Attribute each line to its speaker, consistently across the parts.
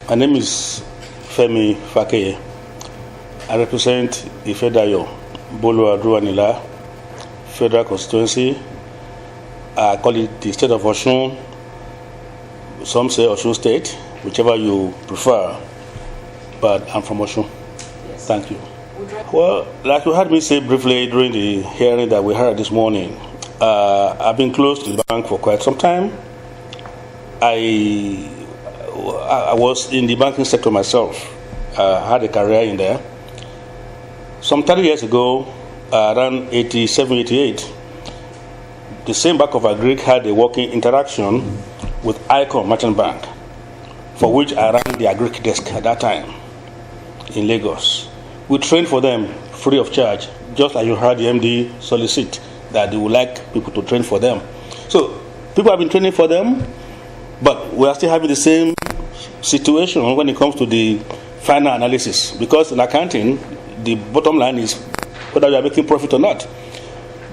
Speaker 1: My name is Olufemi Fakaye. I represent Ifedayo, Bolu Adruanila Federal Constituency. I call it the state of Osun. Some say Osun State, whichever you prefer, but I'm from Osun. Yes. Thank you. Well, like you heard me say briefly during the hearing that we had this morning, I've been close to the bank for quite some time. I was in the banking sector myself. I had a career in there. Some 30 years ago, around 87, 88, the same Bank of Agric had a working interaction with Icon Merchant Bank, for which I ran the Agric desk at that time in Lagos. We trained for them free of charge, just like you heard the MD solicit that they would like people to train for them. So people have been training for them, but we are still having the same situation when it comes to the final analysis, because in accounting, the bottom line is whether you are making profit or not.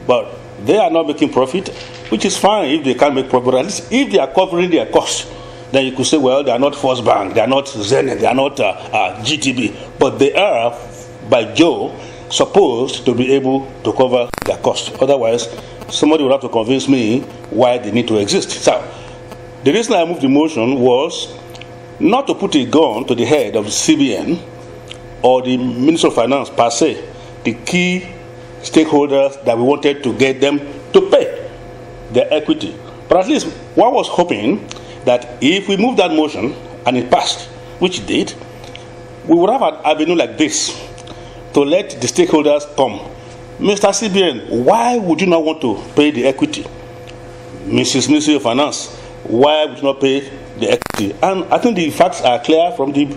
Speaker 1: But they are not making profit, which is fine if they can't make profit. At least if they are covering their costs, then you could say, well, they are not First Bank, they are not Zenith, they are not GTB, but they are, by Joe, supposed to be able to cover their costs. Otherwise, somebody will have to convince me why they need to exist. So, the reason I moved the motion was not to put a gun to the head of the CBN or the Minister of Finance per se, the key stakeholders that we wanted to get them to pay their equity. But at least one was hoping that if we moved that motion and it passed, which it did, we would have an avenue like this to let the stakeholders come. Mr. CBN, why would you not want to pay the equity? Mrs. Ministry of Finance, why would you not pay the equity? And I think the facts are clear from the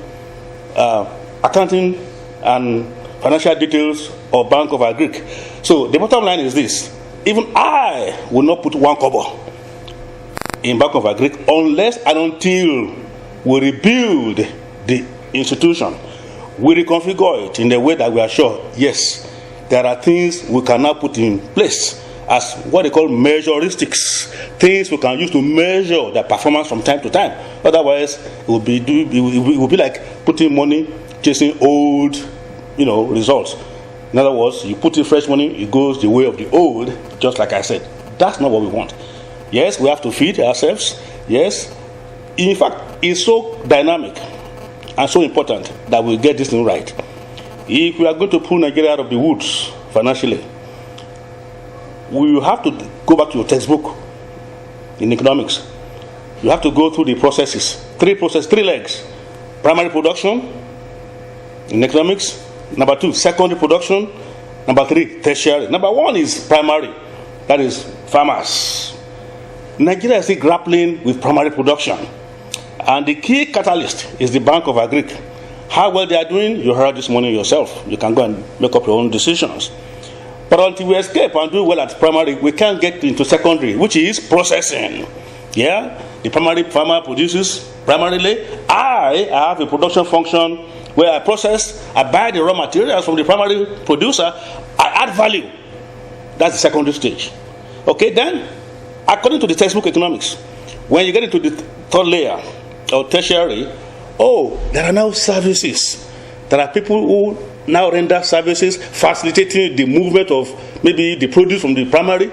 Speaker 1: accounting and financial details of Bank of Agric. So the bottom line is this: even I will not put one kobo in Bank of Agric unless and until we rebuild the institution, we reconfigure it in a way that we are sure, yes, there are things we can now put in place as what they call measuristics, things we can use to measure their performance from time to time. Otherwise, it will be like putting money chasing old, results. In other words, you put in fresh money, it goes the way of the old, just like I said. That's not what we want. Yes, we have to feed ourselves. Yes. In fact, it's so dynamic and so important that we get this thing right. If we are going to pull Nigeria out of the woods financially, we will have to go back to your textbook in economics. You have to go through the processes. Three legs. Primary production in economics. Number 2, secondary production. Number 3, tertiary. Number 1 is primary. That is farmers. Nigeria is still grappling with primary production. And the key catalyst is the Bank of Agric. How well they are doing, you heard this morning yourself. You can go and make up your own decisions. But until we escape and do well at primary, we can't get into secondary, which is processing. Yeah? The primary farmer produces primarily. I have a production function where I process, I buy the raw materials from the primary producer, I add value. That's the secondary stage. Okay, then, according to the textbook economics, when you get into the third layer, or tertiary, there are now services. There are people who now render services facilitating the movement of maybe the produce from the primary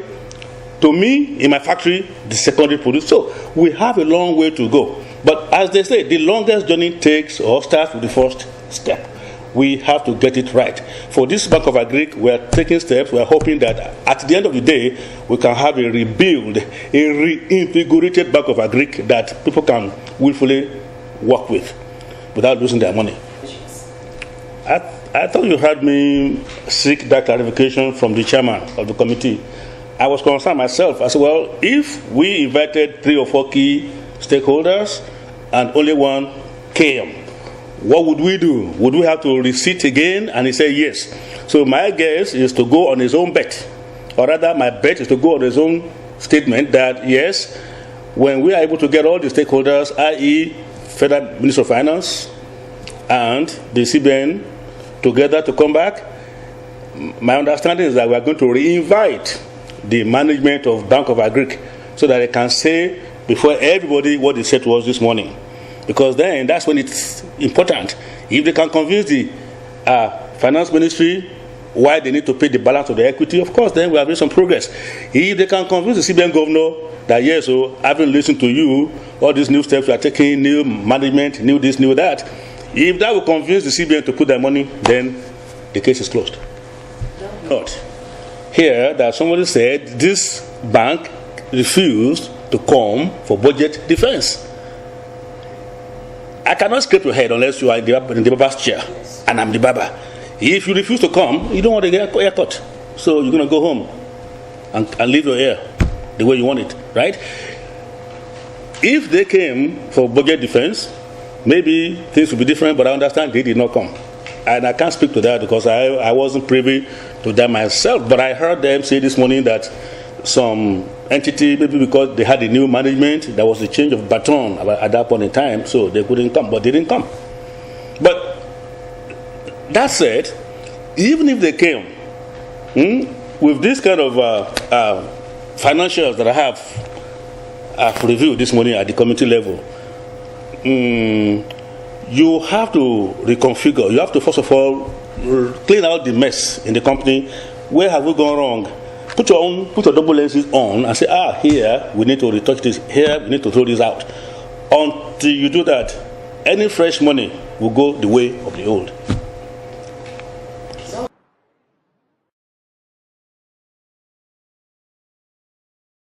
Speaker 1: to me in my factory, the secondary produce. So we have a long way to go. But as they say, the longest journey takes or starts with the first step. We have to get it right. For this Bank of Agric, we are taking steps. We are hoping that at the end of the day, we can have a rebuild, a reinvigorated Bank of Agric that people can willfully work with without losing their money. I thought you heard me seek that clarification from the chairman of the committee. I was concerned myself. I said, well, if we invited 3 or 4 key stakeholders and only one came, what would we do? Would we have to resit again? And he said yes. So my guess is to go on his own bet. Or rather, my bet is to go on his own statement that yes, when we are able to get all the stakeholders, i.e. Federal Minister of Finance and the CBN together to come back, my understanding is that we are going to re-invite the management of Bank of Agric so that they can say before everybody what they said to us this morning. Because then that's when it's important. If they can convince the finance ministry why they need to pay the balance of the equity, of course, then we have made some progress. If they can convince the CBN governor that, yes, so having listened to you, all these new steps we are taking, new management, new this, new that, if that will convince the CBN to put their money, then the case is closed. But here, that somebody said this bank refused to come for budget defense. I cannot scrape your head unless you are in the Baba's chair, and I'm the Baba. If you refuse to come, you don't want to get a haircut. So you're going to go home and leave your hair the way you want it, right? If they came for budget defense, maybe things would be different, but I understand they did not come. And I can't speak to that because I wasn't privy to that myself. But I heard them say this morning that some entity, maybe because they had a new management, there was a change of baton at that point in time, so they couldn't come, but they didn't come. But that said, even if they came, with this kind of financials that I have reviewed this morning at the committee level, you have to reconfigure. You have to, first of all, clean out the mess in the company. Where have we gone wrong? Put your double lenses on and say, here we need to retouch this, here we need to throw this out. Until you do that, any fresh money will go the way of the old.